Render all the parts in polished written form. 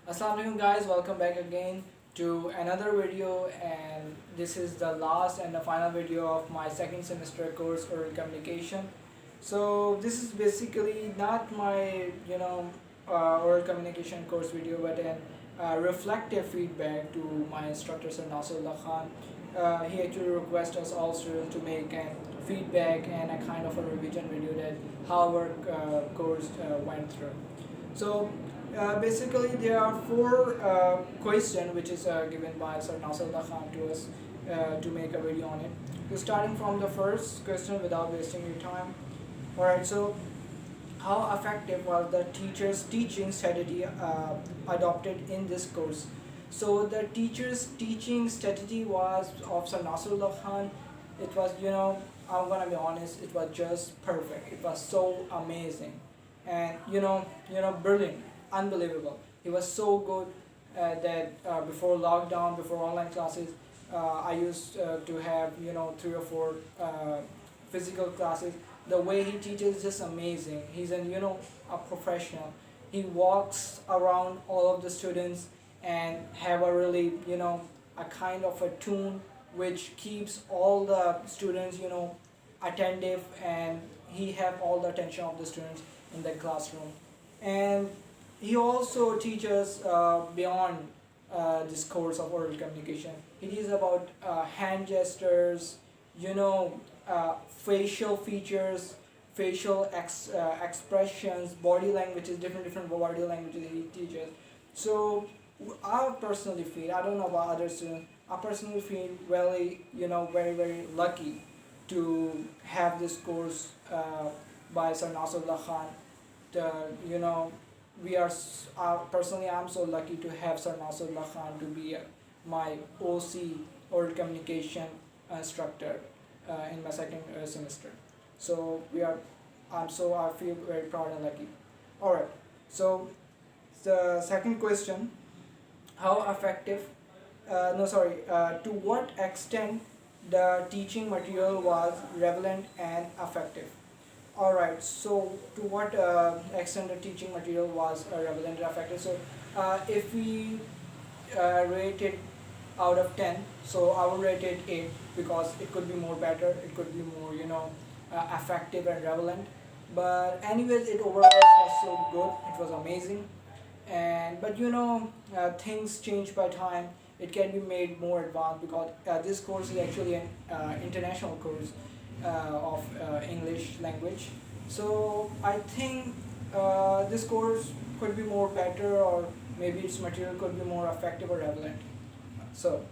Assalamu alaikum guys, welcome back again to another video, and this is the last and the final video of my second semester course oral communication. So this is basically not my oral communication course video, but an reflective feedback to my instructor Sir Nasrullah Khan. He actually requested us all students to make a feedback and a kind of a revision video that how our course went through. So basically, there are four questions which is given by Sir Nasrullah Khan to us to make a video on it. So starting from the first question without wasting your time. Alright, so how effective was the teacher's teaching strategy adopted in this course? So the teacher's teaching strategy was of Sir Nasrullah Khan. It was, I'm gonna be honest, it was just perfect. It was so amazing, and brilliant, unbelievable. He was so good that before lockdown, before online classes, I used to have 3 or 4 physical classes. The way he teaches is just amazing. He's a professional. He walks around all of the students and have a really a kind of a tune which keeps all the students attentive, and he have all the attention of the students in the classroom. And he also teaches beyond this course of oral communication. He teaches about hand gestures, facial features, expressions, body languages, different body languages he teaches. So I personally feel, I don't know about other students, I personally feel very, very lucky to have this course by Sir Nasrullah Khan. The, you know, we are, personally I'm so lucky to have Sir Nasrullah Khan to be my OC, oral communication instructor in my second semester. So I feel very proud and lucky. Alright, so the second question, how effective, to what extent the teaching material was relevant and effective? Alright, so to what extent the teaching material was relevant and effective? So if we rate it out of 10, so I would rate it 8, because it could be more better, it could be more effective and relevant. But anyways, it overall was so good, it was amazing. And but things change by time. It can be made more advanced, because this course is actually an international course of English language. So I think this course could be more better, or maybe its material could be more effective or relevant. So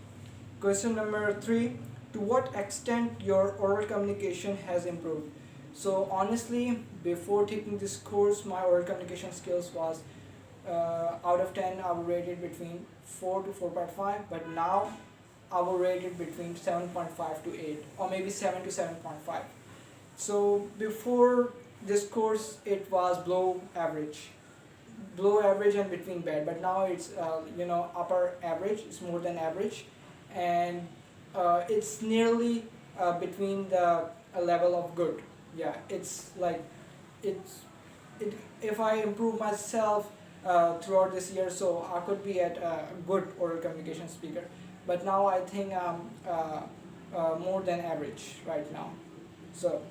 question number 3, to what extent your oral communication has improved? So honestly, before taking this course, my oral communication skills was out of 10, I would rate it between 4 to 4.5, but now I will rate it between 7.5 to 8, or maybe 7 to 7.5. So before this course, it was below average and between bad, but now it's upper average. It's more than average, and it's nearly between the level of good. Yeah, it's like it's it. If I improve myself throughout this year, so I could be at a good oral communication speaker. But now I think I'm more than average right now. So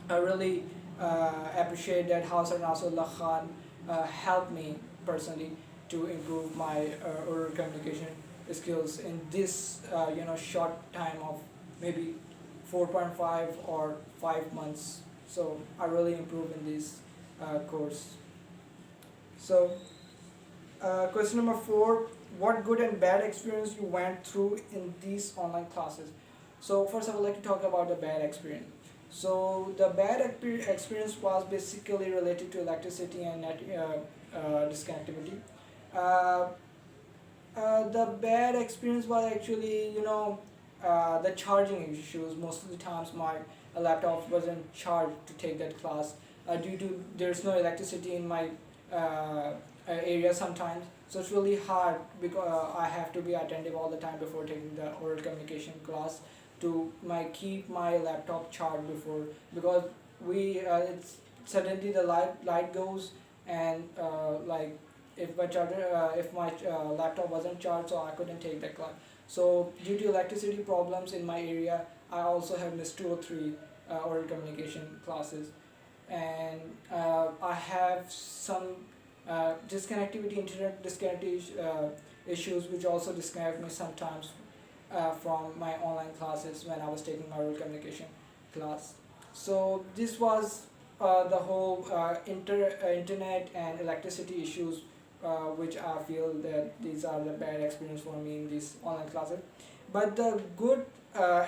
I really appreciate that how Sir Nasrullah Khan helped me personally to improve my oral communication skills in this short time of maybe 4.5 or 5 months. So I really improved in this course. So question number 4, what good and bad experience you went through in these online classes? So first I would like to talk about the bad experience. So the bad experience was basically related to electricity and net disconnectivity. Uh, the bad experience was actually, the charging issues. Most of the times my laptop wasn't charged to take that class due to there's no electricity in my area sometimes. So it's really hard, because I have to be attentive all the time before taking the oral communication class to keep my laptop charged before, because we it's suddenly the light goes, and if my laptop wasn't charged, so I couldn't take that class. So due to electricity problems in my area, I also have missed 2 or 3 oral communication classes. And I have some disconnectivity, internet disconnectivity issues, which also disconnect me sometimes from my online classes when I was taking my oral communication class. So this was the whole internet and electricity issues, which I feel that these are the bad experience for me in these online classes. But the good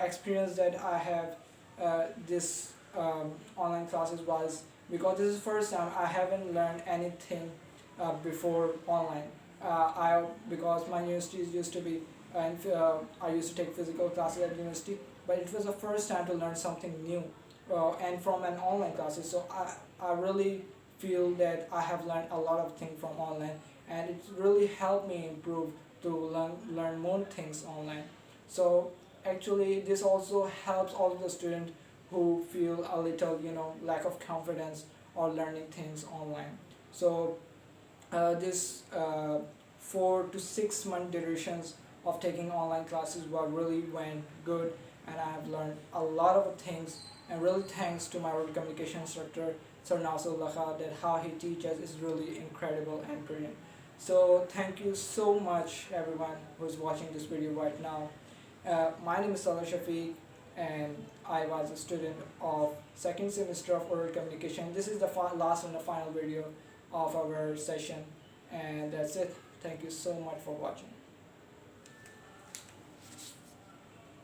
experience that I have this online classes was because this is first time I haven't learned anything before online. Because my universities used to be, I used to take physical classes at university, but it was the first time to learn something new, and from an online classes. So I really feel that I have learned a lot of things from online, and it really helped me improve to learn more things online. So actually this also helps all of the students who feel a little, lack of confidence or learning things online. So this 4 to 6 month durations of taking online classes were really went good, and I have learned a lot of things, and really thanks to my oral communication instructor Sir Nasrullah Khan, that how he teaches is really incredible and brilliant. So thank you so much everyone who's watching this video right now. My name is Salah Shafiq, and I was a student of second semester of oral communication. This is the last and the final video of our session, and that's it. Thank you so much for watching.